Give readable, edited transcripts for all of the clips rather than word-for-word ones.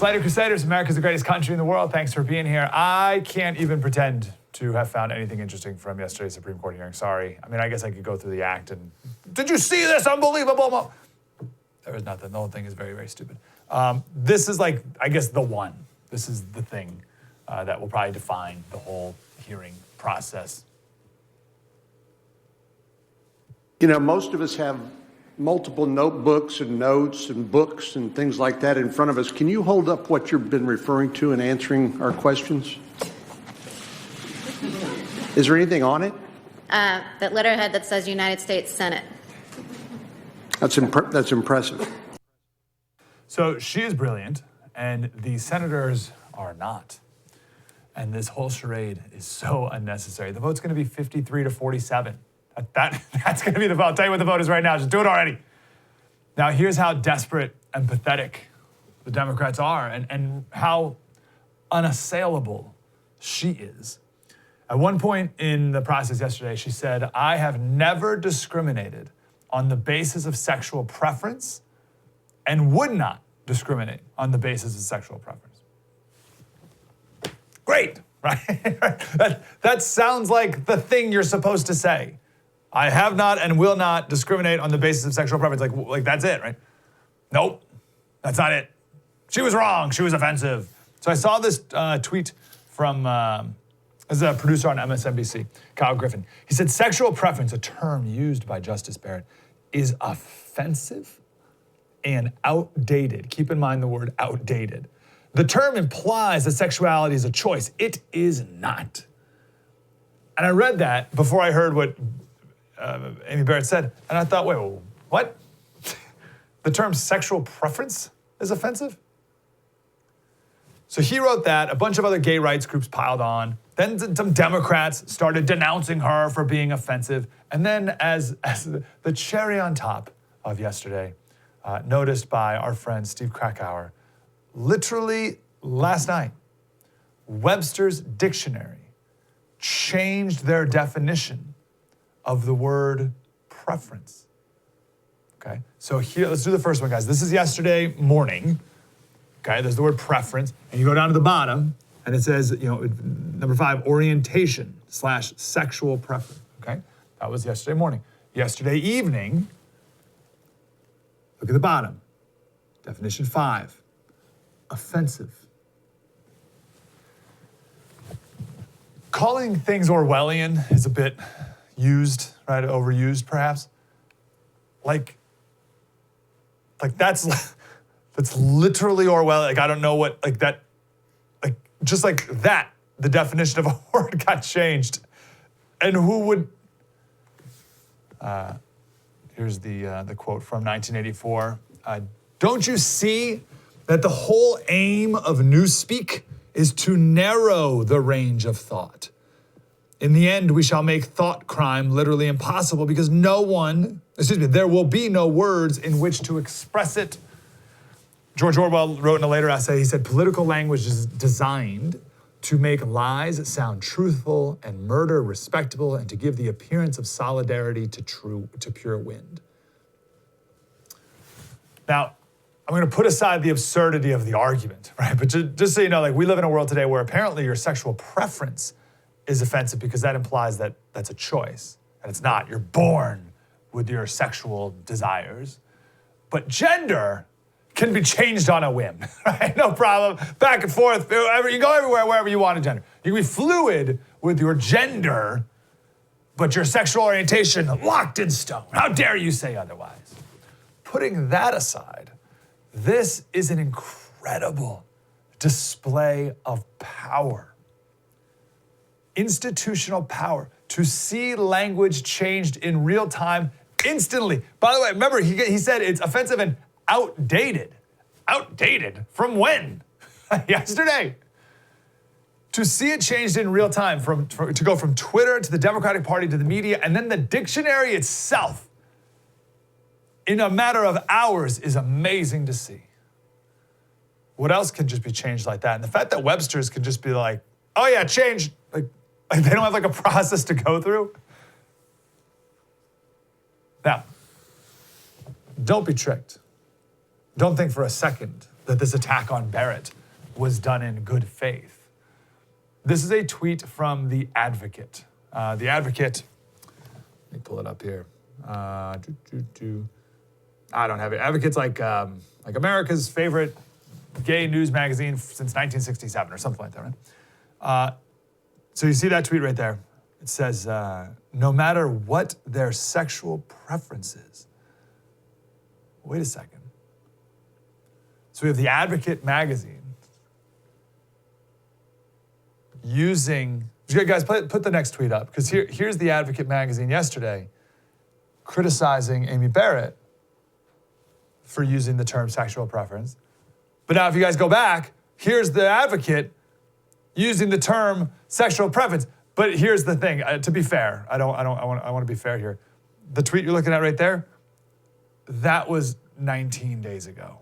Slater Crusaders, America's the greatest country in the world. Thanks for being here. I can't even pretend to have found anything interesting from yesterday's Supreme Court hearing. Sorry. I mean, I guess I could go through the act and, did you see this? Unbelievable. There was nothing. The whole thing is very, very stupid. This is like, I guess, the one. This is the thing that will probably define the whole hearing process. You know, most of us have multiple notebooks and notes and books and things like that in front of us. Can you hold up what you've been referring to in answering our questions? Is there anything on it? That letterhead that says United States Senate. That's impressive. So she is brilliant, and the senators are not. And this whole charade is so unnecessary. The vote's going to be 53 to 47. That's going to be the vote. I'll tell you what the vote is right now. Just do it already. Now, here's how desperate and pathetic the Democrats are and how unassailable she is. At one point in the process yesterday, she said, I have never discriminated on the basis of sexual preference and would not discriminate on the basis of sexual preference. Great, right? That sounds like the thing you're supposed to say. I have not and will not discriminate on the basis of sexual preference. Like that's it, right? Nope, that's not it. She was wrong. She was offensive. So I saw this tweet from as a producer on MSNBC, Kyle Griffin. He said, sexual preference, a term used by Justice Barrett, is offensive and outdated. Keep in mind the word outdated. The term implies that sexuality is a choice. It is not. And I read that before I heard what Amy Barrett said, and I thought, wait, what? The term sexual preference is offensive? So he wrote that, a bunch of other gay rights groups piled on, then some Democrats started denouncing her for being offensive, and then as the cherry on top of yesterday, noticed by our friend Steve Krakauer, literally last night, Webster's dictionary changed their definition of the word preference. Okay, so here, let's do the first one, guys. This is yesterday morning. Okay, there's the word preference, and you go down to the bottom, and it says, number 5, orientation / sexual preference. Okay, that was yesterday morning. Yesterday evening, look at the bottom. Definition 5, offensive. Calling things Orwellian is a bit used, right? Overused, perhaps. Like that's literally Orwell. Like, I don't know what, like that, like, just like that, the definition of a word got changed. And who would, here's the quote from 1984. Don't you see that the whole aim of newspeak is to narrow the range of thought? In the end, we shall make thought crime literally impossible because there will be no words in which to express it. George Orwell wrote in a later essay, he said, political language is designed to make lies sound truthful and murder respectable and to give the appearance of solidarity to pure wind. Now, I'm going to put aside the absurdity of the argument, right? But just so you know, like, we live in a world today where apparently your sexual preference is offensive because that implies that that's a choice. And it's not. You're born with your sexual desires. But gender can be changed on a whim, right? No problem. Back and forth. You go everywhere, wherever you want to gender. You can be fluid with your gender, but your sexual orientation locked in stone. How dare you say otherwise? Putting that aside, this is an incredible display of power. Institutional power. To see language changed in real time instantly. By the way, remember, he said it's offensive and outdated. Outdated? From when? Yesterday. To see it changed in real time, to go from Twitter to the Democratic Party to the media, and then the dictionary itself in a matter of hours is amazing to see. What else can just be changed like that? And the fact that Webster's can just be like, oh yeah, changed. Like they don't have like a process to go through. Now, don't be tricked. Don't think for a second that this attack on Barrett was done in good faith. This is a tweet from The Advocate. The Advocate, let me pull it up here. I don't have it. Advocate's like America's favorite gay news magazine since 1967 or something like that, right? So you see that tweet right there. It says, no matter what their sexual preferences. Wait a second. So we have The Advocate magazine using, guys, put the next tweet up, because here's The Advocate magazine yesterday criticizing Amy Barrett for using the term sexual preference. But now if you guys go back, here's The Advocate using the term sexual preference. But here's the thing, to be fair, I want to be fair here. The tweet you're looking at right there, that was 19 days ago.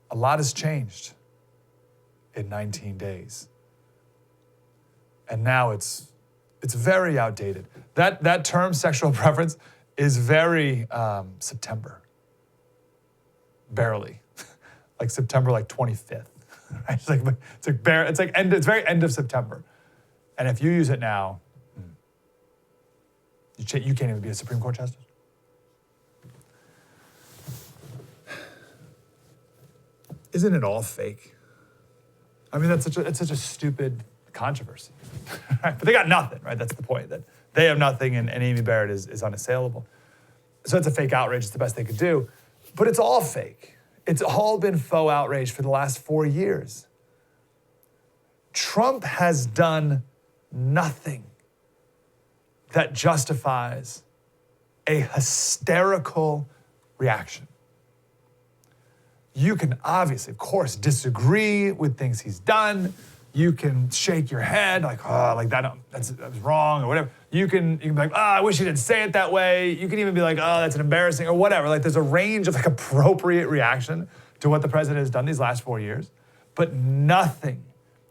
A lot has changed in 19 days. And now it's very outdated. That term sexual preference is very September. Barely. Like September 25th. Right? It's very end of September. And if you use it now, you can't even be a Supreme Court justice. Isn't it all fake? I mean, it's such a stupid controversy. Right? But they got nothing, right? That's the point, that they have nothing and Amy Barrett is unassailable. So it's a fake outrage. It's the best they could do. But it's all fake. It's all been faux outrage for the last 4 years. Trump has done nothing that justifies a hysterical reaction. You can obviously, of course, disagree with things he's done. You can shake your head like, oh, like that was wrong or whatever. You can be like, oh, I wish he didn't say it that way. You can even be like, oh, that's an embarrassing or whatever. Like there's a range of like appropriate reaction to what the president has done these last 4 years, but nothing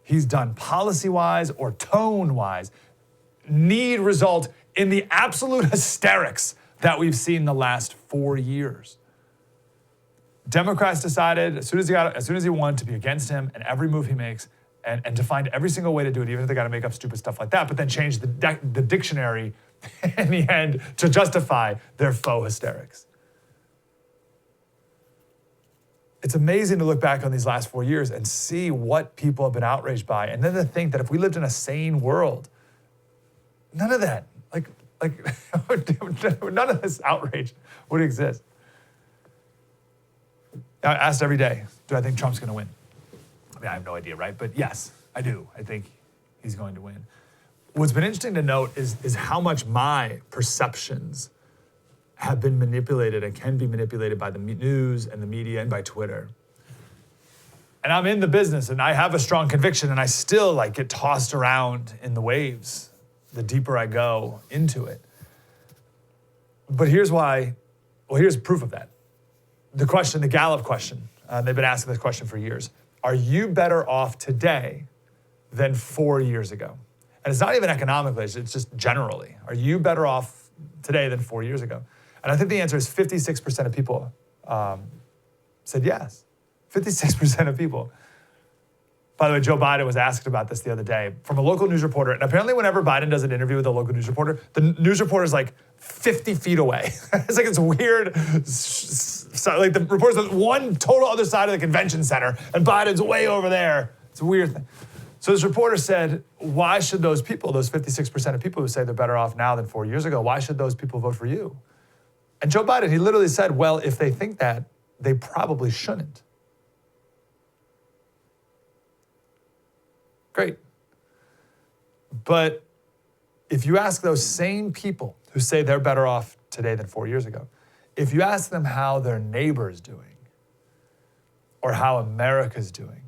he's done policy-wise or tone-wise need result in the absolute hysterics that we've seen the last 4 years. Democrats decided as soon as he won to be against him and every move he makes and to find every single way to do it, even if they got to make up stupid stuff like that, but then change the dictionary in the end to justify their faux hysterics. It's amazing to look back on these last 4 years and see what people have been outraged by, and then to think that if we lived in a sane world, none of that, like none of this outrage would exist. I asked every day, do I think Trump's going to win? I mean, I have no idea, right? But yes, I do. I think he's going to win. What's been interesting to note is how much my perceptions have been manipulated and can be manipulated by the news and the media and by Twitter. And I'm in the business and I have a strong conviction and I still get tossed around in the waves the deeper I go into it. But here's proof of that. The Gallup question, they've been asking this question for years. Are you better off today than 4 years ago? And it's not even economically, it's just generally. Are you better off today than 4 years ago? And I think the answer is 56% of people said yes. 56% of people. By the way, Joe Biden was asked about this the other day from a local news reporter. And apparently whenever Biden does an interview with a local news reporter, the news reporter is 50 feet away. It's it's weird. The reporter's on one total other side of the convention center and Biden's way over there. It's a weird thing. So this reporter said, why should those people, those 56% of people who say they're better off now than 4 years ago, why should those people vote for you? And Joe Biden, he literally said, well, if they think that, they probably shouldn't. Great. But if you ask those same people who say they're better off today than 4 years ago, if you ask them how their neighbor's doing or how America's doing,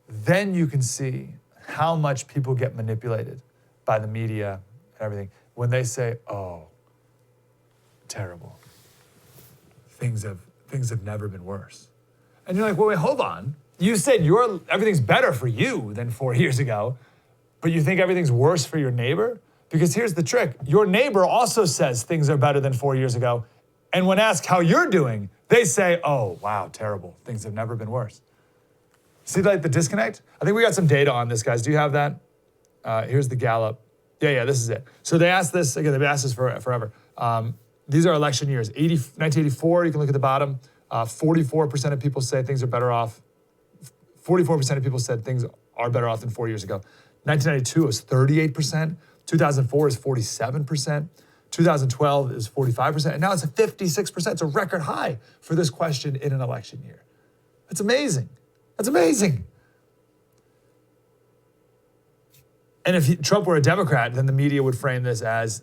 then you can see how much people get manipulated by the media and everything when they say, oh, terrible. Things have never been worse. And you're like, well, wait, hold on. You said everything's better for you than 4 years ago, but you think everything's worse for your neighbor? Because here's the trick. Your neighbor also says things are better than 4 years ago. And when asked how you're doing, They say, oh, wow, terrible. Things have never been worse. See like the disconnect? I think we got some data on this, guys. Do you have that? Here's the Gallup. Yeah, this is it. So they asked this, again, they've asked this forever. These are election years. 1984, you can look at the bottom. 44% of people say things are better off. 44% of people said things are better off than 4 years ago. 1992 is 38%. 2004 is 47%. 2012 is 45%. And now it's 56%. It's a record high for this question in an election year. That's amazing. That's amazing. And if Trump were a Democrat, then the media would frame this as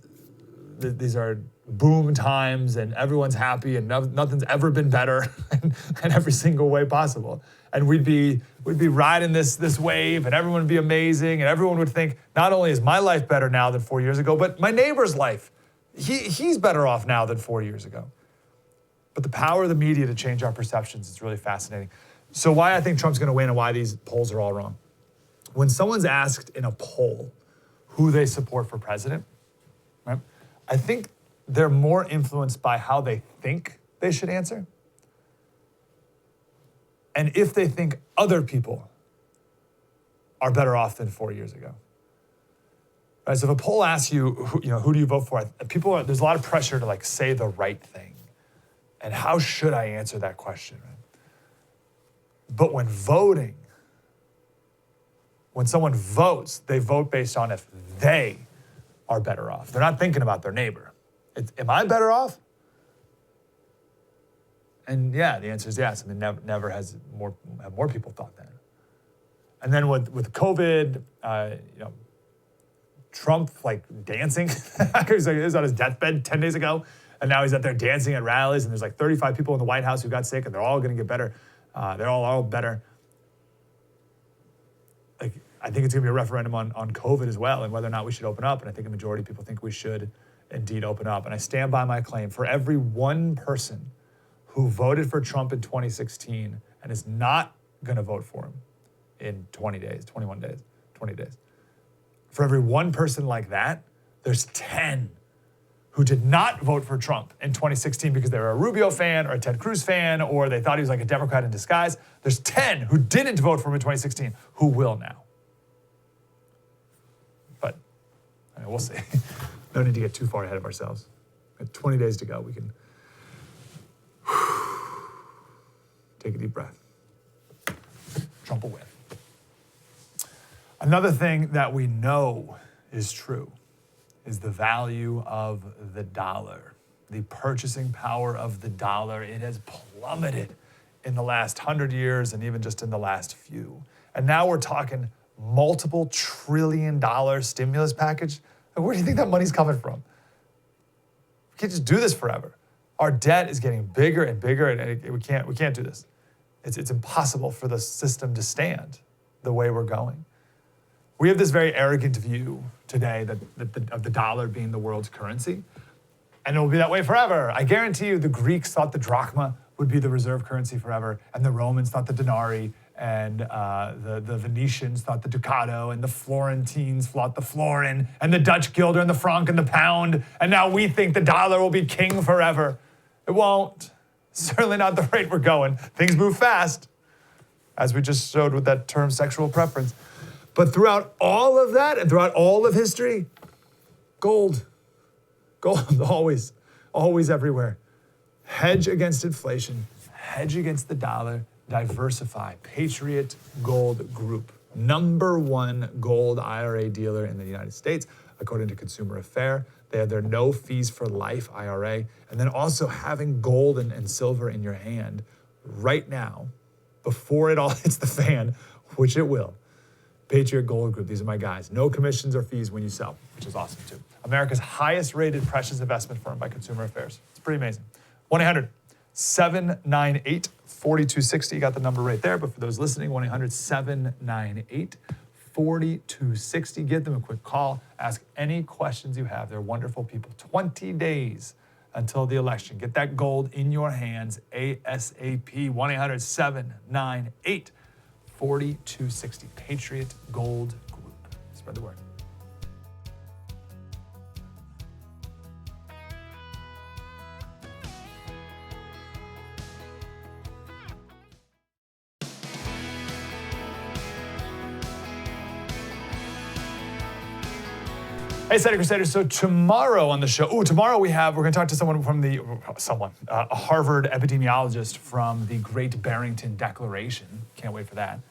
these are boom times and everyone's happy and nothing's ever been better in every single way possible. And we'd be riding this wave and everyone would be amazing and everyone would think, not only is my life better now than 4 years ago, but my neighbor's life, he's better off now than 4 years ago. But the power of the media to change our perceptions is really fascinating. So why I think Trump's gonna win and why these polls are all wrong. When someone's asked in a poll who they support for president, right? I think they're more influenced by how they think they should answer. And if they think other people are better off than 4 years ago. Right, so if a poll asks you, who do you vote for? There's a lot of pressure to like say the right thing. And how should I answer that question? Right? But when someone votes, they vote based on if they are better off. They're not thinking about their neighbor. Am I better off? And yeah, the answer is yes. I mean, never have more people thought that. And then with COVID, Trump like dancing. He was on his deathbed 10 days ago, and now he's out there dancing at rallies. And there's like 35 people in the White House who got sick, and they're all going to get better. They're all better. Like, I think it's going to be a referendum on COVID as well, and whether or not we should open up. And I think a majority of people think we should indeed open up. And I stand by my claim. For every one person who voted for Trump in 2016 and is not going to vote for him in 20 days, 21 days, 20 days. For every one person like that, there's 10 who did not vote for Trump in 2016 because they were a Rubio fan or a Ted Cruz fan or they thought he was like a Democrat in disguise. There's 10 who didn't vote for him in 2016 who will now. But we'll see. No need to get too far ahead of ourselves. We have 20 days to go. We can take a deep breath. Trump will win. Another thing that we know is true is the value of the dollar, the purchasing power of the dollar. It has plummeted in the last 100 years and even just in the last few. And now we're talking multiple $1 trillion stimulus package. And where do you think that money's coming from? We can't just do this forever. Our debt is getting bigger and bigger, and we can't do this. It's impossible for the system to stand the way we're going. We have this very arrogant view today of the dollar being the world's currency, and it will be that way forever. I guarantee you the Greeks thought the drachma would be the reserve currency forever, and the Romans thought the denarii, and the Venetians thought the ducato, and the Florentines thought the florin, and the Dutch guilder, and the franc, and the pound, and now we think the dollar will be king forever. It won't. Certainly not the rate we're going. Things move fast, as we just showed with that term sexual preference. But throughout all of that and throughout all of history, gold, always everywhere. Hedge against inflation, hedge against the dollar, diversify. Patriot Gold Group, #1 gold IRA dealer in the United States, according to Consumer Affair. They have their no fees for life IRA, and then also having gold and silver in your hand right now, before it all hits the fan, which it will. Patriot Gold Group, these are my guys. No commissions or fees when you sell, which is awesome too. America's highest rated precious investment firm by Consumer Affairs. It's pretty amazing. 1-800-798-4260. You got the number right there, but for those listening, 1-800-798-4260. Give them a quick call. Ask any questions you have. They're wonderful people. 20 days until the election. Get that gold in your hands ASAP. 1-800-798-4260. Patriot Gold Group. Spread the word. Hey, Slater Crusaders. So tomorrow on the show, we're going to talk to someone from a Harvard epidemiologist from the Great Barrington Declaration. Can't wait for that.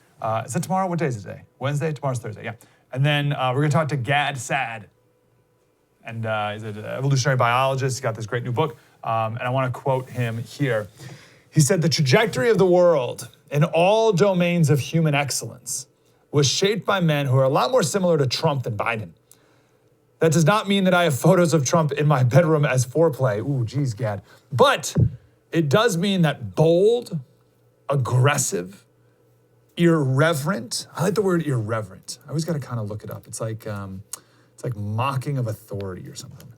Is it tomorrow? What day is it today? Wednesday? Tomorrow's Thursday, yeah. And then we're going to talk to Gad Saad. And he's an evolutionary biologist. He's got this great new book. And I want to quote him here. He said, "The trajectory of the world in all domains of human excellence was shaped by men who are a lot more similar to Trump than Biden. That does not mean that I have photos of Trump in my bedroom as foreplay." Ooh, geez, Gad. But it does mean that bold, aggressive, irreverent. I like the word irreverent. I always got to kind of look it up. It's like mocking of authority or something.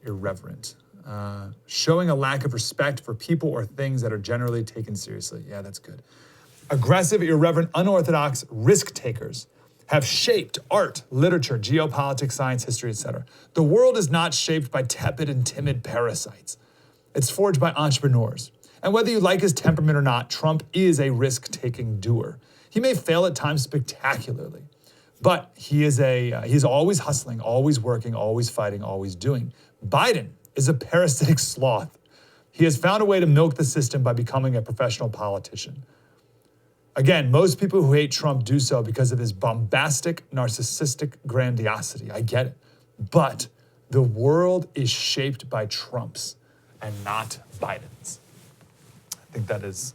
Irreverent. Showing a lack of respect for people or things that are generally taken seriously. Yeah, that's good. Aggressive, irreverent, unorthodox risk takers have shaped art, literature, geopolitics, science, history, etc. The world is not shaped by tepid and timid parasites. It's forged by entrepreneurs. And whether you like his temperament or not, Trump is a risk-taking doer. He may fail at times spectacularly, but he's always hustling, always working, always fighting, always doing. Biden is a parasitic sloth. He has found a way to milk the system by becoming a professional politician. Again, most people who hate Trump do so because of his bombastic, narcissistic grandiosity. I get it. But the world is shaped by Trump's and not Biden's. I think that is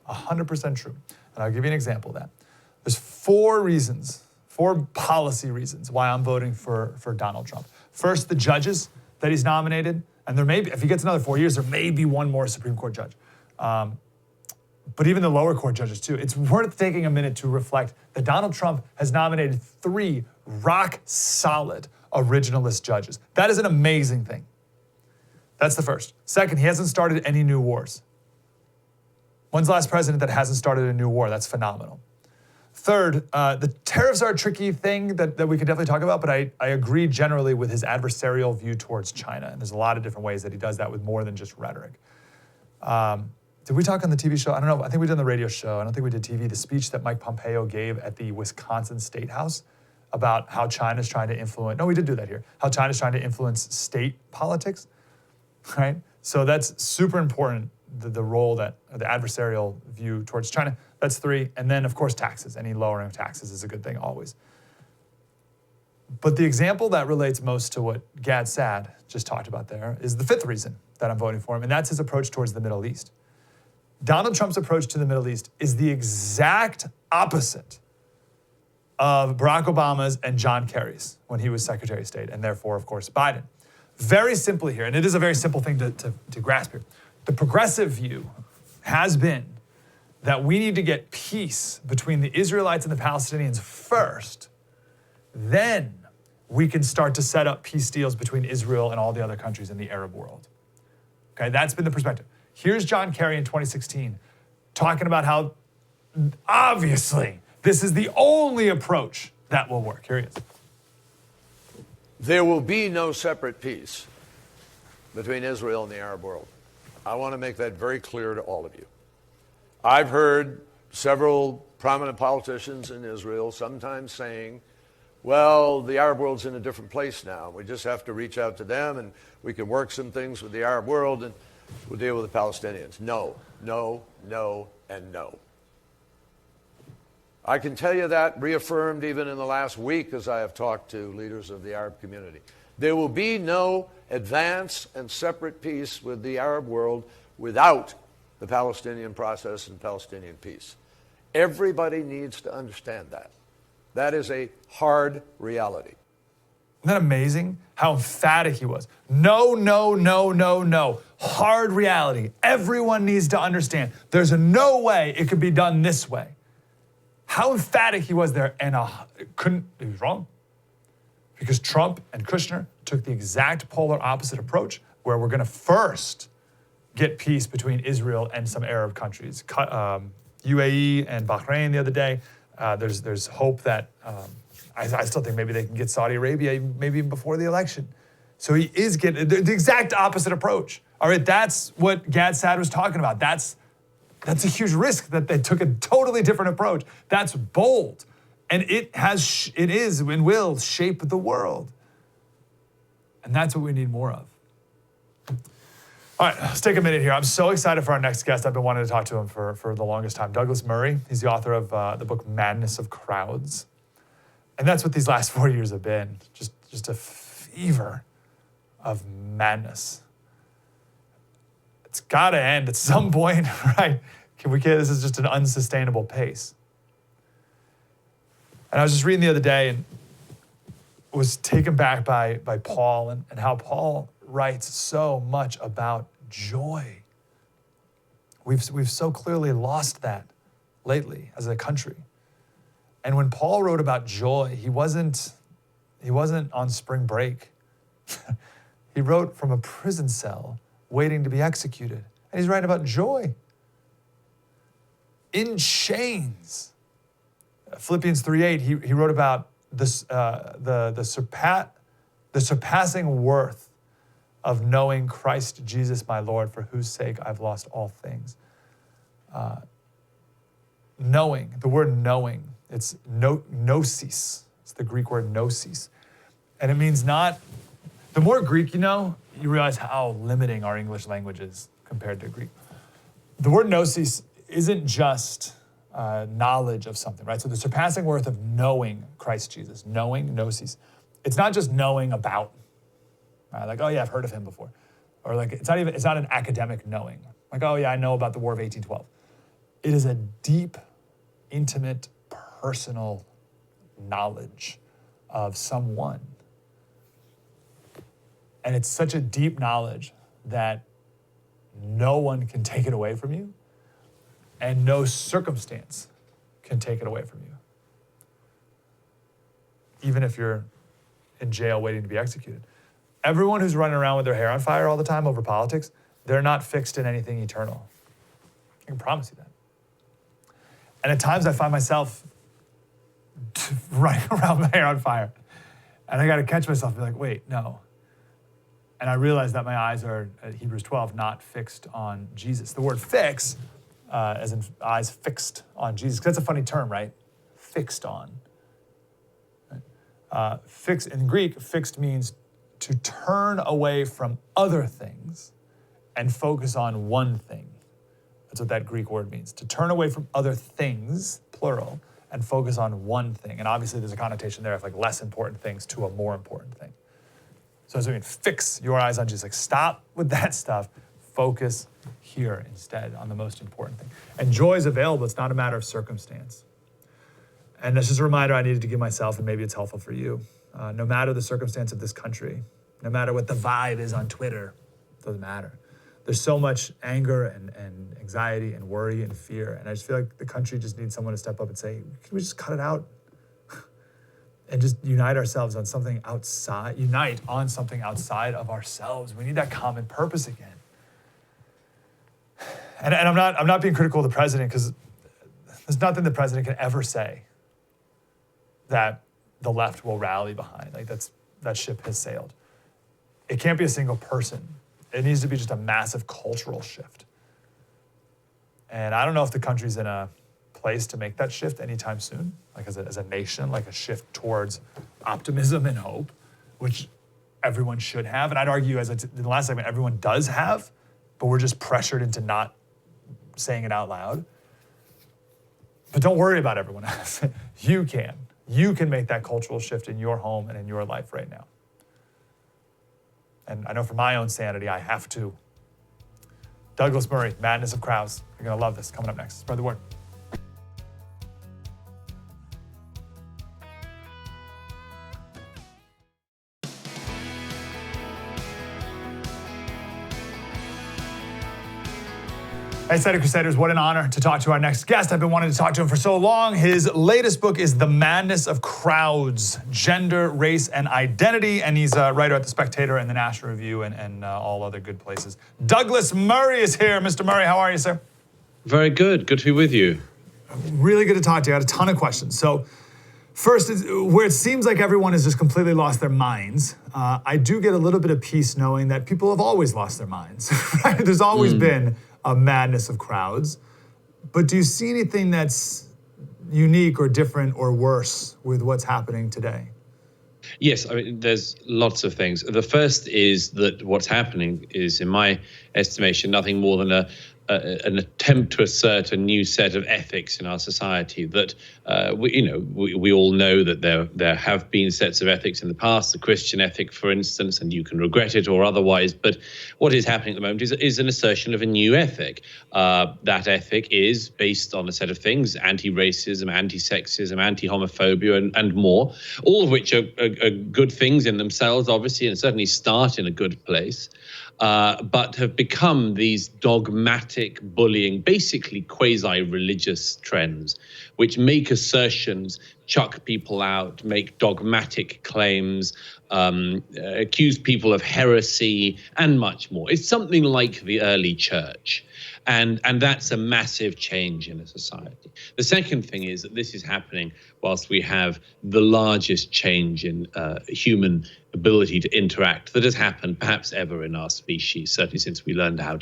100% true. And I'll give you an example of that. There's four policy reasons why I'm voting for Donald Trump. First, the judges that he's nominated. And there may be, if he gets another 4 years, there may be one more Supreme Court judge. But even the lower court judges too. It's worth taking a minute to reflect that Donald Trump has nominated 3 rock-solid originalist judges. That is an amazing thing. That's the first. Second, he hasn't started any new wars. When's the last president that hasn't started a new war? That's phenomenal. Third, the tariffs are a tricky thing that we could definitely talk about, but I agree generally with his adversarial view towards China. And there's a lot of different ways that he does that with more than just rhetoric. Did we talk on the TV show? I don't know. I think we did on the radio show. I don't think we did TV. The speech that Mike Pompeo gave at the Wisconsin State House about how China's trying to influence, no, we did do that here, how China's trying to influence state politics, right? So that's super important, the role that, the adversarial view towards China. That's 3. And then, of course, taxes. Any lowering of taxes is a good thing always. But the example that relates most to what Gad Saad just talked about there is the 5th reason that I'm voting for him, and that's his approach towards the Middle East. Donald Trump's approach to the Middle East is the exact opposite of Barack Obama's and John Kerry's when he was Secretary of State, and therefore, of course, Biden. Very simply here, and it is a very simple thing to grasp here, the progressive view has been that we need to get peace between the Israelites and the Palestinians first, then we can start to set up peace deals between Israel and all the other countries in the Arab world. Okay, that's been the perspective. Here's John Kerry in 2016 talking about how, obviously, this is the only approach that will work. Here he is. There will be no separate peace between Israel and the Arab world. I want to make that very clear to all of you. I've heard several prominent politicians in Israel sometimes saying, well, the Arab world's in a different place now. We just have to reach out to them and we can work some things with the Arab world and we'll deal with the Palestinians. No, no, no, and no. I can tell you that, reaffirmed even in the last week as I have talked to leaders of the Arab community. There will be no advance and separate peace with the Arab world without the Palestinian process and Palestinian peace. Everybody needs to understand that. That is a hard reality. Isn't that amazing how emphatic he was? No, no, no, no, no. Hard reality. Everyone needs to understand. There's no way it could be done this way. How emphatic he was there, and he was wrong. Because Trump and Kushner took the exact polar opposite approach, where we're going to first get peace between Israel and some Arab countries. UAE and Bahrain the other day. There's hope that I still think maybe they can get Saudi Arabia maybe even before the election. So he is getting the exact opposite approach. All right, that's what Gad Saad was talking about. That's a huge risk that they took a totally different approach. That's bold, and it is and will shape the world. And that's what we need more of. All right, let's take a minute here. I'm so excited for our next guest. I've been wanting to talk to him for the longest time. Douglas Murray. He's the author of the book Madness of Crowds. And that's what these last 4 years have been. Just a fever of madness. It's got to end at some point, right? This is just an unsustainable pace. And I was just reading the other day and was taken back by Paul and how Paul writes so much about joy. We've so clearly lost that lately as a country. And when Paul wrote about joy, he wasn't on spring break. He wrote from a prison cell waiting to be executed. And he's writing about joy. In chains. Philippians 3:8, he wrote about this, the surpassing worth of knowing Christ Jesus my Lord, for whose sake I've lost all things. Knowing, the word knowing, it's gnosis. It's the Greek word gnosis. And it means not, the more Greek you know, you realize how limiting our English language is compared to Greek. The word gnosis isn't just knowledge of something, right? So the surpassing worth of knowing Christ Jesus, knowing, gnosis. It's not just knowing about, right? Like, oh yeah, I've heard of him before. Or like, it's not an academic knowing. Like, oh yeah, I know about the War of 1812. It is a deep, intimate, personal knowledge of someone. And it's such a deep knowledge that no one can take it away from you, and no circumstance can take it away from you. Even if you're in jail waiting to be executed. Everyone who's running around with their hair on fire all the time over politics, they're not fixed in anything eternal. I can promise you that. And at times I find myself running around with my hair on fire. And I got to catch myself and be like, wait, no. And I realize that my eyes are, at Hebrews 12, not fixed on Jesus. The word fix, as in eyes fixed on Jesus, because that's a funny term, right? Fixed on. Fix, in Greek, fixed means to turn away from other things and focus on one thing. That's what that Greek word means. To turn away from other things, plural, and focus on one thing. And obviously there's a connotation there of like less important things to a more important thing. So as we mean, fix your eyes on Jesus. Like stop with that stuff. Focus here instead on the most important thing. And joy is available. It's not a matter of circumstance. And that's just a reminder I needed to give myself, and maybe it's helpful for you. No matter the circumstance of this country, no matter what the vibe is on Twitter, it doesn't matter. There's so much anger and anxiety and worry and fear. And I just feel like the country just needs someone to step up and say, can we just cut it out? And just unite ourselves on something outside, unite on something outside of ourselves. We need that common purpose again. And I'm not being critical of the president, because there's nothing the president can ever say that the left will rally behind. Like that ship has sailed. It can't be a single person. It needs to be just a massive cultural shift. And I don't know if the country's in a place to make that shift anytime soon, like as a nation, like a shift towards optimism and hope, which everyone should have. And I'd argue, as in the last segment, everyone does have, but we're just pressured into not saying it out loud. But don't worry about everyone else. You can. You can make that cultural shift in your home and in your life right now. And I know for my own sanity, I have to. Douglas Murray, Madness of Crowds. You're going to love this. Coming up next. Spread the word. Hey, Slater Crusaders, what an honor to talk to our next guest. I've been wanting to talk to him for so long. His latest book is The Madness of Crowds, Gender, Race, and Identity. And he's a writer at The Spectator and The National Review and all other good places. Douglas Murray is here. Mr. Murray, how are you, sir? Very good. Good to be with you. Really good to talk to you. I had a ton of questions. So first, where it seems like everyone has just completely lost their minds, I do get a little bit of peace knowing that people have always lost their minds, right? There's always been a madness of crowds. But do you see anything that's unique or different or worse with what's happening today? Yes, I mean, there's lots of things. The first is that what's happening is, in my estimation, nothing more than an attempt to assert a new set of ethics in our society. That we all know that there have been sets of ethics in the past, the Christian ethic, for instance, and you can regret it or otherwise. But what is happening at the moment is an assertion of a new ethic. That ethic is based on a set of things: anti-racism, anti-sexism, anti-homophobia, and more. All of which are good things in themselves, obviously, and certainly start in a good place. But have become these dogmatic, bullying, basically quasi-religious trends, which make assertions, chuck people out, make dogmatic claims, accuse people of heresy, and much more. It's something like the early church. And that's a massive change in a society. The second thing is that this is happening whilst we have the largest change in human ability to interact that has happened perhaps ever in our species, certainly since we learned how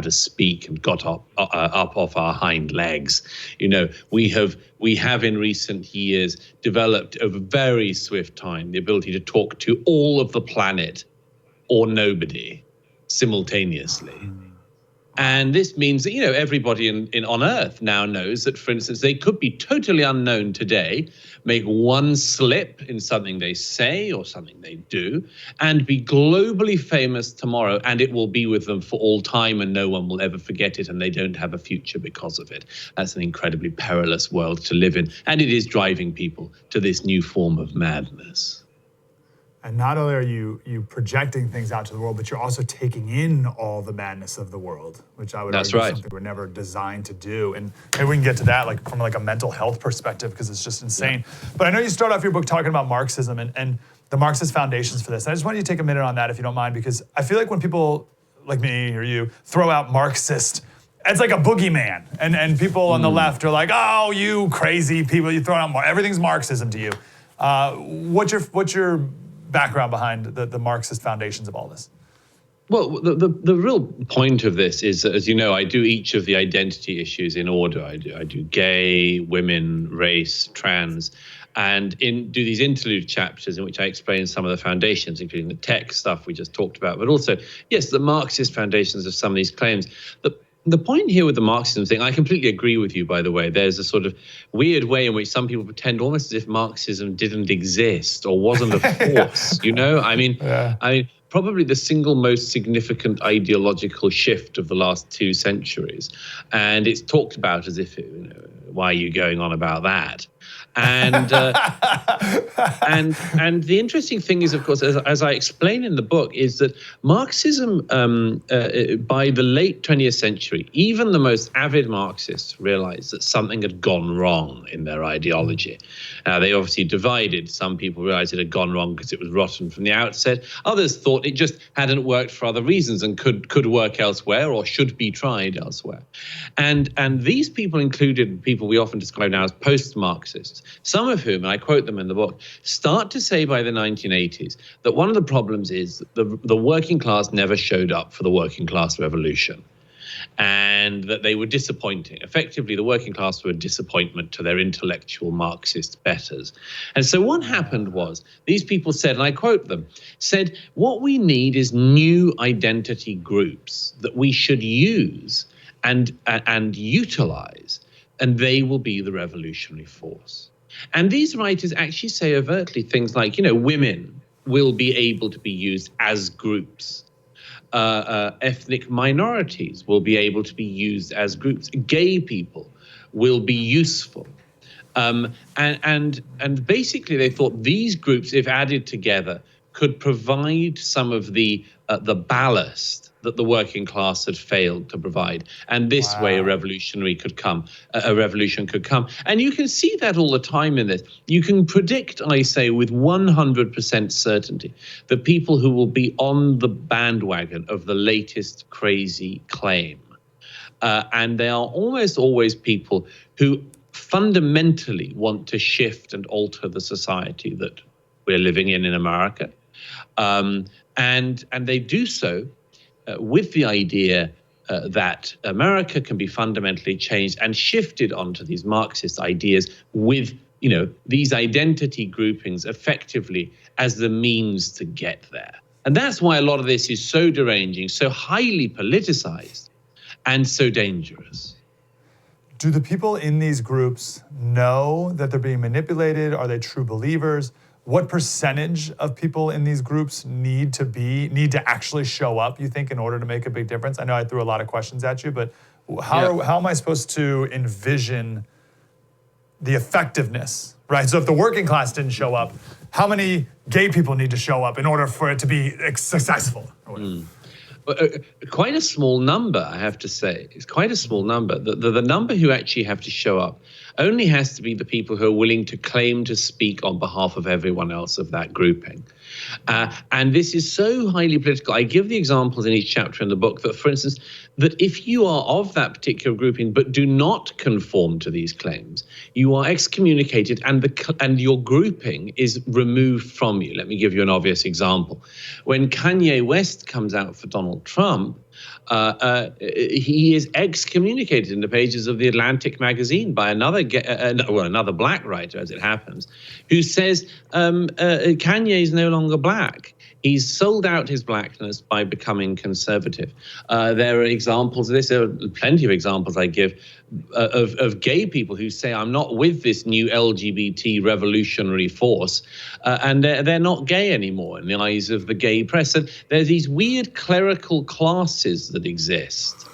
to speak and got up off our hind legs. We have in recent years developed over very swift time the ability to talk to all of the planet or nobody simultaneously. And this means that, everybody on Earth now knows that, for instance, they could be totally unknown today, make one slip in something they say or something they do, and be globally famous tomorrow, and it will be with them for all time, and no one will ever forget it, and they don't have a future because of it. That's an incredibly perilous world to live in, and it is driving people to this new form of madness. And not only are you projecting things out to the world, but you're also taking in all the madness of the world, which I would argue is something we're never designed to do. And maybe we can get to that from a mental health perspective, because it's just insane. Yeah. But I know you start off your book talking about Marxism and the Marxist foundations for this. And I just want you to take a minute on that, if you don't mind, because I feel like when people like me or you throw out Marxist, it's like a boogeyman. And people on the left are like, oh, you crazy people, you throw out everything's Marxism to you. What's your background behind the Marxist foundations of all this? Well, the real point of this is, as you know, I do each of the identity issues in order. I do gay, women, race, trans, and do these interlude chapters in which I explain some of the foundations, including the tech stuff we just talked about, but also, yes, the Marxist foundations of some of these claims. The point here with the Marxism thing, I completely agree with you, by the way. There's a sort of weird way in which some people pretend almost as if Marxism didn't exist or wasn't a force, I mean, probably the single most significant ideological shift of the last 2 centuries. And it's talked about as if, why are you going on about that? And and the interesting thing is, of course, as I explain in the book, is that Marxism, by the late 20th century, even the most avid Marxists realized that something had gone wrong in their ideology. They obviously divided. Some people realized it had gone wrong because it was rotten from the outset. Others thought it just hadn't worked for other reasons and could work elsewhere or should be tried elsewhere. And these people included people we often describe now as post-Marxists, some of whom, and I quote them in the book, start to say by the 1980s that one of the problems is that the working class never showed up for the working class revolution, and that they were disappointing. Effectively, the working class were a disappointment to their intellectual Marxist betters. And so what happened was, these people said, and I quote them, said, what we need is new identity groups that we should use and utilize, and they will be the revolutionary force. And these writers actually say overtly things like, women will be able to be used as groups. Ethnic minorities will be able to be used as groups. Gay people will be useful. And basically they thought these groups, if added together, could provide some of the ballast that the working class had failed to provide. And this way a revolution could come. And you can see that all the time in this. You can predict, I say, with 100% certainty, the people who will be on the bandwagon of the latest crazy claim. And they are almost always people who fundamentally want to shift and alter the society that we're living in America. And they do so with the idea that America can be fundamentally changed and shifted onto these Marxist ideas with these identity groupings effectively as the means to get there. And that's why a lot of this is so deranging, so highly politicized, and so dangerous. Do the people in these groups know that they're being manipulated? Are they true believers? What percentage of people in these groups need to actually show up, you think, in order to make a big difference? I know I threw a lot of questions at you, but how am I supposed to envision the effectiveness, right? So if the working class didn't show up, how many gay people need to show up in order for it to be successful? Quite a small number, I have to say. It's quite a small number. The number who actually have to show up only has to be the people who are willing to claim to speak on behalf of everyone else of that grouping. And this is so highly political. I give the examples in each chapter in the book that, for instance, that if you are of that particular grouping but do not conform to these claims, you are excommunicated and your grouping is removed from you. Let me give you an obvious example. When Kanye West comes out for Donald Trump, he is excommunicated in the pages of the Atlantic magazine by another black writer, as it happens, who says Kanye is no longer black. He's sold out his blackness by becoming conservative. There are examples of this. There are plenty of examples I give of gay people who say, I'm not with this new LGBT revolutionary force, and they're not gay anymore in the eyes of the gay press. And there's these weird clerical classes that exist,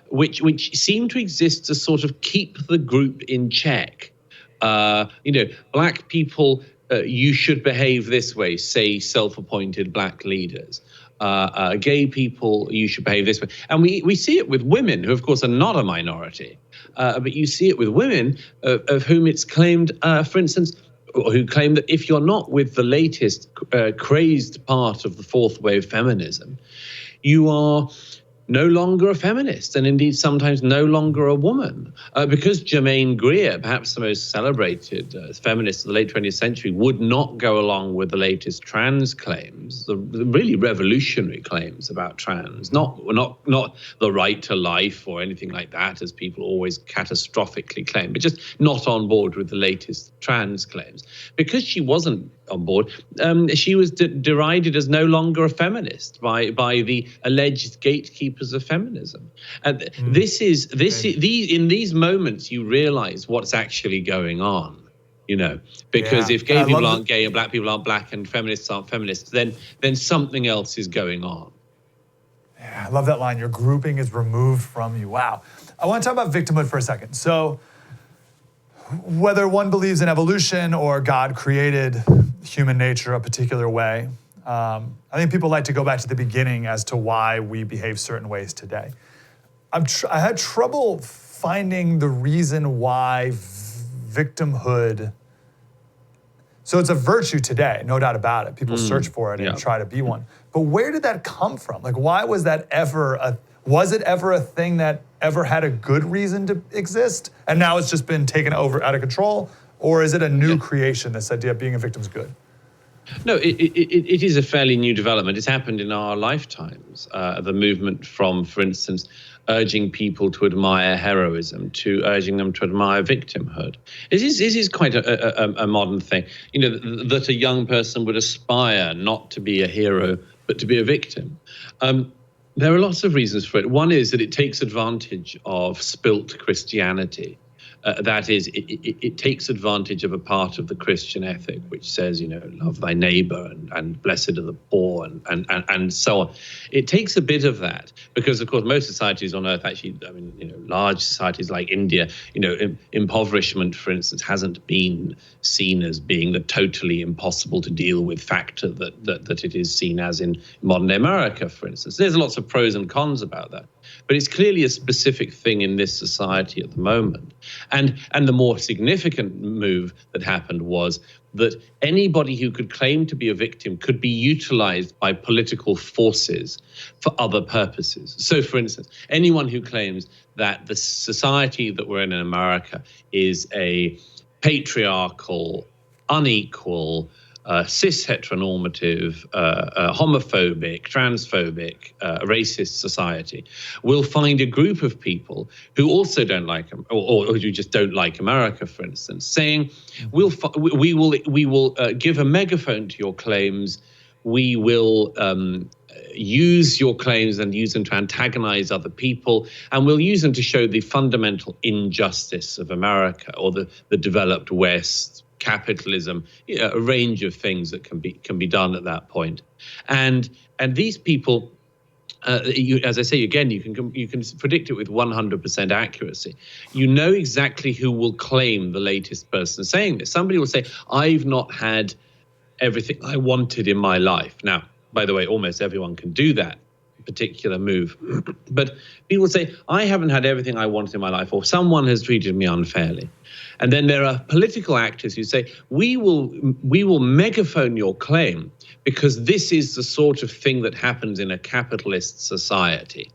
which seem to exist to sort of keep the group in check. Black people, you should behave this way, say self-appointed black leaders. Gay people, you should behave this way. And we see it with women, who of course are not a minority, but you see it with women of whom it's claimed, for instance, who claim that if you're not with the latest crazed part of the fourth wave feminism, you are no longer a feminist, and indeed sometimes no longer a woman. Because Germaine Greer, perhaps the most celebrated feminist of the late 20th century, would not go along with the latest trans claims, the really revolutionary claims about trans, not the right to life or anything like that, as people always catastrophically claim, but just not on board with the latest trans claims. Because she wasn't on board, she was derided as no longer a feminist by the alleged gatekeepers of feminism. And in these moments you realize what's actually going on, because if gay people aren't gay and black people aren't black and feminists aren't feminists, then something else is going on. Yeah, I love that line. Your grouping is removed from you. Wow. I want to talk about victimhood for a second. So whether one believes in evolution or God created human nature a particular way, I think people like to go back to the beginning as to why we behave certain ways today. I had trouble finding the reason why victimhood. So it's a virtue today, no doubt about it. People search for it and try to be one. But where did that come from? Like, why was that was it ever a thing that ever had a good reason to exist? And now it's just been taken over out of control? Or is it a new creation, this idea of being a victim is good? No, it is a fairly new development. It's happened in our lifetimes. The movement from, for instance, urging people to admire heroism to urging them to admire victimhood. This is quite a modern thing. That a young person would aspire not to be a hero, but to be a victim. There are lots of reasons for it. One is that it takes advantage of spilt Christianity. That is, it takes advantage of a part of the Christian ethic, which says, love thy neighbor and blessed are the poor and so on. It takes a bit of that because, of course, most societies on earth actually, large societies like India, impoverishment, for instance, hasn't been seen as being the totally impossible to deal with factor that it is seen as in modern day America, for instance. There's lots of pros and cons about that. But it's clearly a specific thing in this society at the moment. And the more significant move that happened was that anybody who could claim to be a victim could be utilized by political forces for other purposes. So, for instance, anyone who claims that the society that we're in America is a patriarchal, unequal, cis heteronormative, homophobic, transphobic, racist society will find a group of people who also don't like or who just don't like America, for instance, saying, we will give a megaphone to your claims. We will use your claims and use them to antagonize other people, and we'll use them to show the fundamental injustice of America or the developed West, capitalism, a range of things that can be done at that point. And these people, as I say again, you can predict it with 100% accuracy. You know exactly who will claim the latest person saying this. Somebody will say, "I've not had everything I wanted in my life." Now, by the way, almost everyone can do that particular move. But people say, "I haven't had everything I wanted in my life," or "someone has treated me unfairly." And then there are political actors who say, we will megaphone your claim because this is the sort of thing that happens in a capitalist society,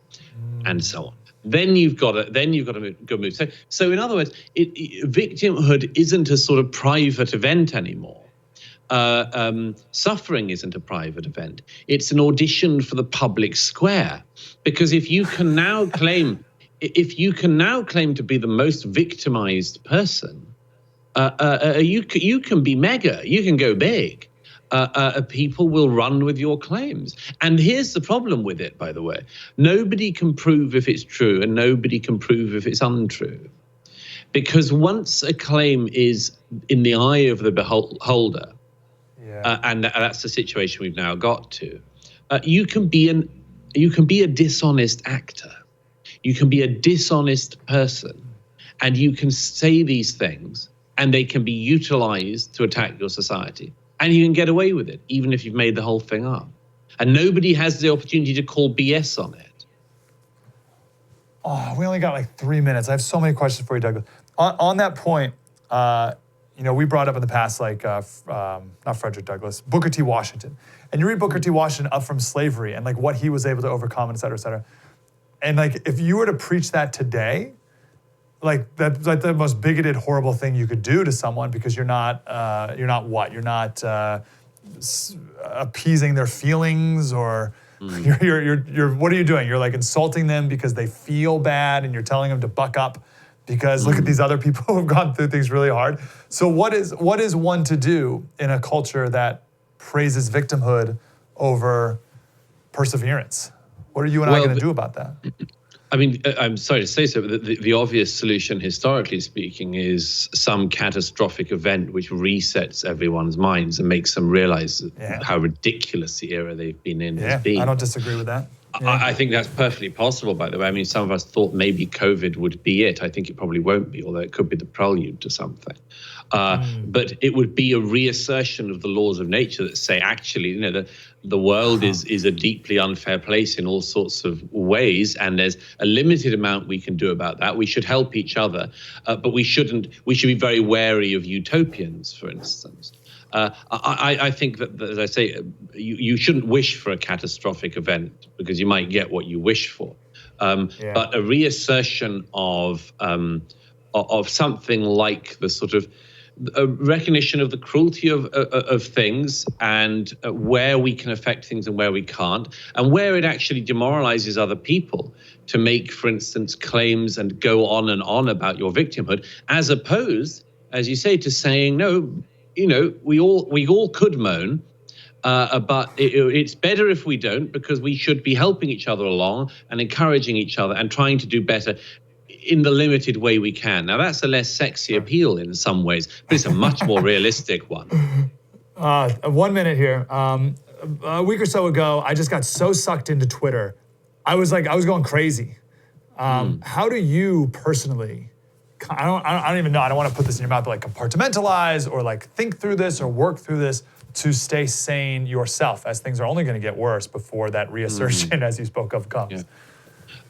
and so on. Then you've got to go move. So in other words, victimhood isn't a sort of private event anymore. Suffering isn't a private event. It's an audition for the public square. Because if you can now claim to be the most victimized person, you can be mega, you can go big. People will run with your claims. And here's the problem with it, by the way. Nobody can prove if it's true and nobody can prove if it's untrue. Because once a claim is in the eye of the beholder, and that's the situation we've now got to, you can be a dishonest actor. You can be a dishonest person, and you can say these things, and they can be utilized to attack your society. And you can get away with it, even if you've made the whole thing up. And nobody has the opportunity to call BS on it. Oh, we only got like 3 minutes. I have so many questions for you, Douglas. On that point, we brought up in the past, like, not Frederick Douglass, Booker T. Washington. And you read Booker T. Washington up from slavery and like what he was able to overcome, et cetera, et cetera. And like, if you were to preach that today, like that's like the most bigoted, horrible thing you could do to someone, because you're not appeasing their feelings, or you're what are you doing? You're like insulting them because they feel bad, and you're telling them to buck up because look at these other people who've gone through things really hard. So what is one to do in a culture that praises victimhood over perseverance? What are you and I going to do about that? I mean, I'm sorry to say so, but the obvious solution, historically speaking, is some catastrophic event which resets everyone's minds and makes them realize how ridiculous the era they've been in has been. I don't disagree with that. I think that's perfectly possible, by the way. I mean, some of us thought maybe COVID would be it. I think it probably won't be, although it could be the prelude to something. But it would be a reassertion of the laws of nature that say, actually, the world is a deeply unfair place in all sorts of ways, and there's a limited amount we can do about that. We should help each other, but we should be very wary of utopians, for instance. I think that, as I say, you shouldn't wish for a catastrophic event because you might get what you wish for. But a reassertion of something like the sort of a recognition of the cruelty of things, and where we can affect things and where we can't, and where it actually demoralizes other people to make, for instance, claims and go on and on about your victimhood, as opposed, as you say, to saying, no, we all could moan, but it's better if we don't, because we should be helping each other along and encouraging each other and trying to do better in the limited way we can. Now, that's a less sexy appeal in some ways, but it's a much more realistic one. 1 minute here. A week or so ago, I just got so sucked into Twitter. I was going crazy. How do you personally, I don't even know, I don't want to put this in your mouth, but like compartmentalize or like think through this or work through this to stay sane yourself, as things are only going to get worse before that reassertion, as you spoke of, comes? Yeah.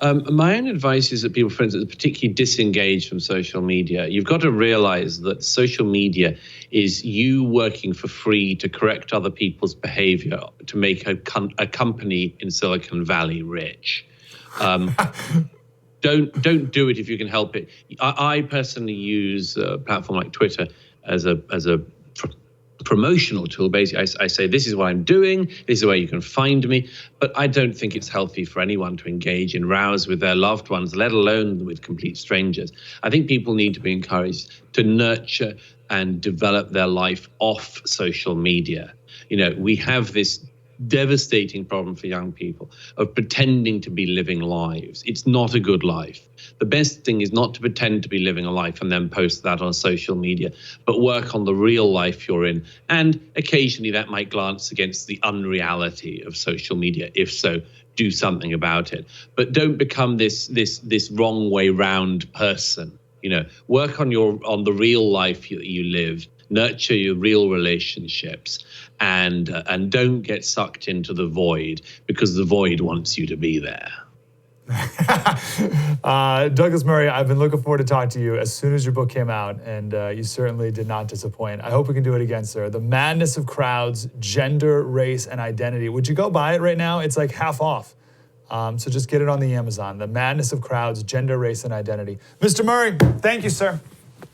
My own advice is that people, for instance, particularly disengage from social media. You've got to realize that social media is you working for free to correct other people's behavior to make a company in Silicon Valley rich. Don't do it if you can help it. I personally use a platform like Twitter as a promotional tool. Basically, I say, this is what I'm doing, this is where you can find me, but I don't think it's healthy for anyone to engage in rows with their loved ones, let alone with complete strangers. I think people need to be encouraged to nurture and develop their life off social media. You know, we have this devastating problem for young people of pretending to be living lives. It's not a good life. The best thing is not to pretend to be living a life and then post that on social media, but work on the real life you're in. And occasionally that might glance against the unreality of social media. If so, do something about it. But don't become this wrong way round person. You know, work on the real life you live. Nurture your real relationships, and don't get sucked into the void, because the void wants you to be there. Douglas Murray, I've been looking forward to talk to you as soon as your book came out, and you certainly did not disappoint. I hope we can do it again, sir. The Madness of Crowds, Gender, Race, and Identity. Would you go buy it right now? It's like half off. So just get it on the Amazon. The Madness of Crowds, Gender, Race, and Identity. Mr. Murray, thank you, sir.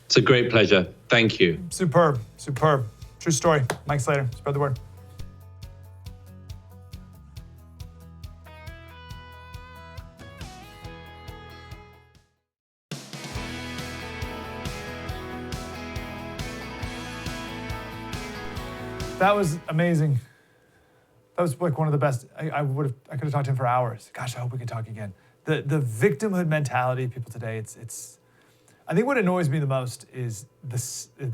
It's a great pleasure. Thank you. Superb, superb. True story. Mike Slater, spread the word. That was amazing. That was like one of the best. I could have talked to him for hours. Gosh, I hope we can talk again. The victimhood mentality of people today, it's I think what annoys me the most is the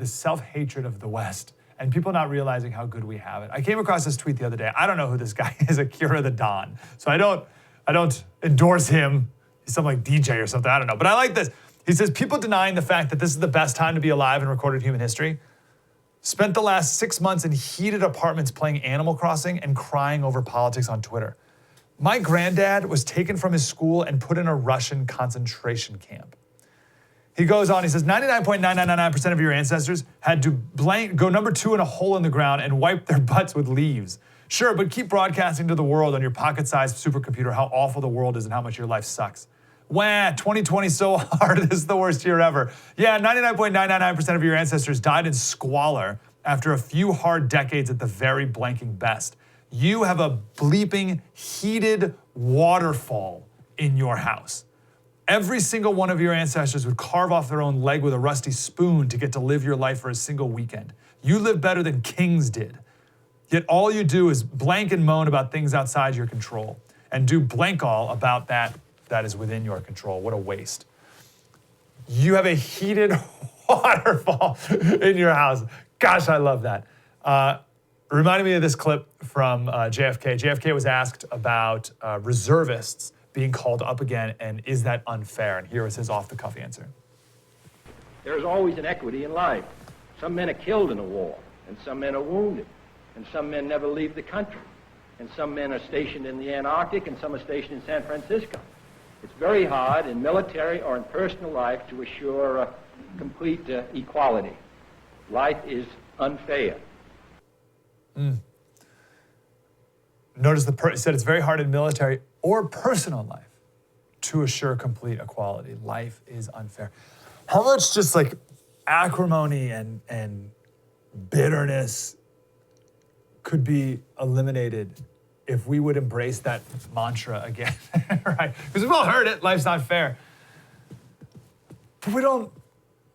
self-hatred of the West and people not realizing how good we have it. I came across this tweet the other day. I don't know who this guy is, Akira the Don. So I don't endorse him. He's some like DJ or something. I don't know. But I like this. He says, people denying the fact that this is the best time to be alive in recorded human history spent the last 6 months in heated apartments playing Animal Crossing and crying over politics on Twitter. My granddad was taken from his school and put in a Russian concentration camp. He goes on, he says, 99.9999% of your ancestors had to go number 2 in a hole in the ground and wipe their butts with leaves. Sure, but keep broadcasting to the world on your pocket-sized supercomputer how awful the world is and how much your life sucks. Wah, 2020 so hard, this is the worst year ever. Yeah, 99.999% of your ancestors died in squalor after a few hard decades at the very blanking best. You have a bleeping heated waterfall in your house. Every single one of your ancestors would carve off their own leg with a rusty spoon to get to live your life for a single weekend. You live better than kings did. Yet all you do is blank and moan about things outside your control and do blank all about that is within your control. What a waste. You have a heated waterfall in your house. Gosh, I love that. Reminded me of this clip from JFK. JFK was asked about reservists being called up again, and is that unfair? And here is his off-the-cuff answer. There's always an equity in life. Some men are killed in a war, and some men are wounded, and some men never leave the country, and some men are stationed in the Antarctic, and some are stationed in San Francisco. It's very hard in military or in personal life to assure complete equality. Life is unfair. Notice he said it's very hard in military or personal life to assure complete equality. Life is unfair. How much just like acrimony and bitterness could be eliminated if we would embrace that mantra again, right? Because we've all heard it, life's not fair. But we don't,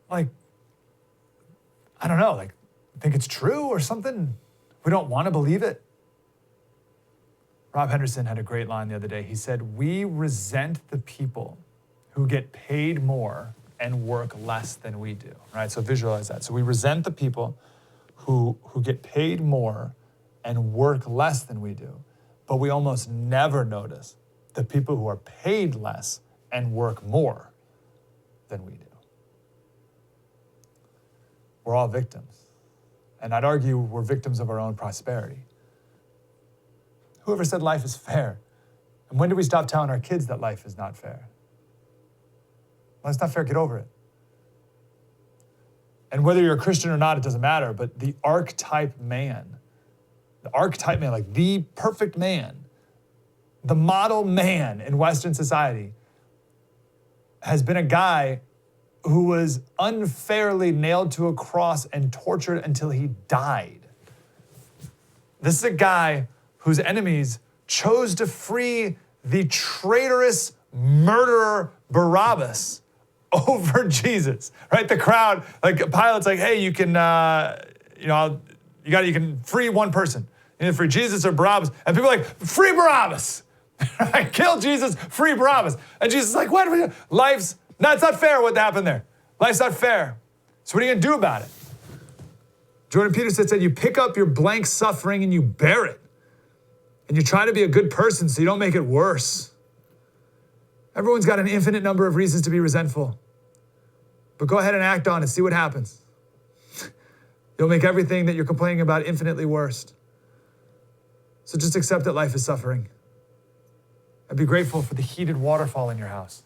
I don't know, think it's true or something. We don't want to believe it. Rob Henderson had a great line the other day. He said, we resent the people who get paid more and work less than we do, right? So visualize that. So we resent the people who get paid more and work less than we do, but we almost never notice the people who are paid less and work more than we do. We're all victims. And I'd argue we're victims of our own prosperity. Whoever said life is fair? And when do we stop telling our kids that life is not fair? Well, it's not fair, get over it. And whether you're a Christian or not, it doesn't matter, but the archetype man, like the perfect man, the model man in Western society has been a guy who was unfairly nailed to a cross and tortured until he died This is a guy whose enemies chose to free the traitorous murderer Barabbas over Jesus, right? The crowd, like Pilate's like, hey, you can, you can free one person. You can free Jesus or Barabbas. And people are like, free Barabbas. Right? Kill Jesus, free Barabbas. And Jesus is like, what? It's not fair what happened there. Life's not fair. So what are you going to do about it? Jordan Peterson said, you pick up your blank suffering and you bear it. And you try to be a good person so you don't make it worse. Everyone's got an infinite number of reasons to be resentful. But go ahead and act on it. See what happens. You'll make everything that you're complaining about infinitely worse. So just accept that life is suffering. And be grateful for the heated waterfall in your house.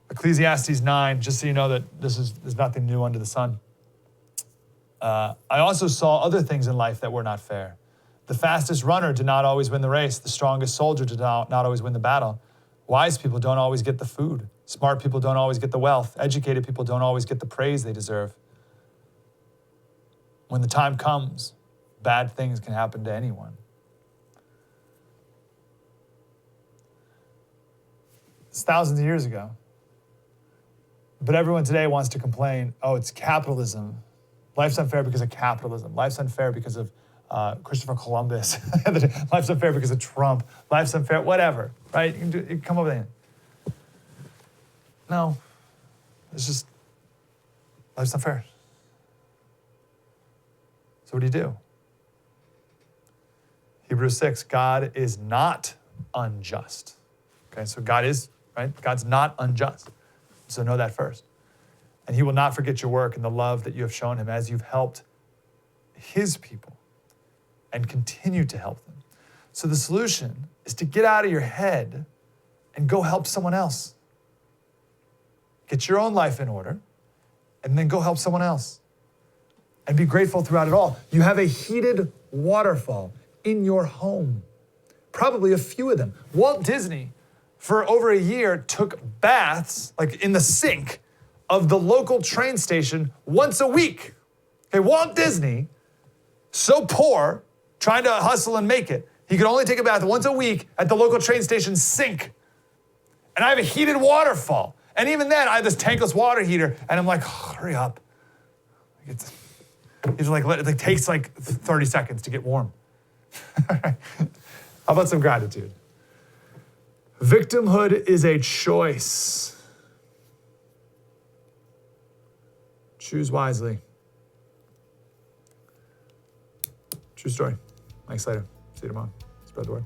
Ecclesiastes 9, just so you know that there's nothing new under the sun. I also saw other things in life that were not fair. The fastest runner did not always win the race. The strongest soldier did not always win the battle. Wise people don't always get the food. Smart people don't always get the wealth. Educated people don't always get the praise they deserve. When the time comes, bad things can happen to anyone. It's thousands of years ago. But everyone today wants to complain, oh, it's capitalism. Life's unfair because of capitalism. Life's unfair because of Christopher Columbus. Life's unfair because of Trump. Life's unfair, whatever, right? You can come up with anything. No, it's just, life's unfair. So what do? Hebrews 6, God is not unjust. Okay, so God is, right? God's not unjust. So know that first. And he will not forget your work and the love that you have shown him as you've helped his people and continue to help them. So the solution is to get out of your head and go help someone else. Get your own life in order and then go help someone else. And be grateful throughout it all. You have a heated waterfall in your home. Probably a few of them. Walt Disney, for over a year, took baths, like in the sink, of the local train station once a week. Okay, Walt Disney, so poor, trying to hustle and make it, he could only take a bath once a week at the local train station sink. And I have a heated waterfall. And even then, I have this tankless water heater, and I'm like, oh, hurry up. It takes like 30 seconds to get warm. How about some gratitude? Victimhood is a choice. Choose wisely. True story. Mike Slater. See you tomorrow. Spread the word.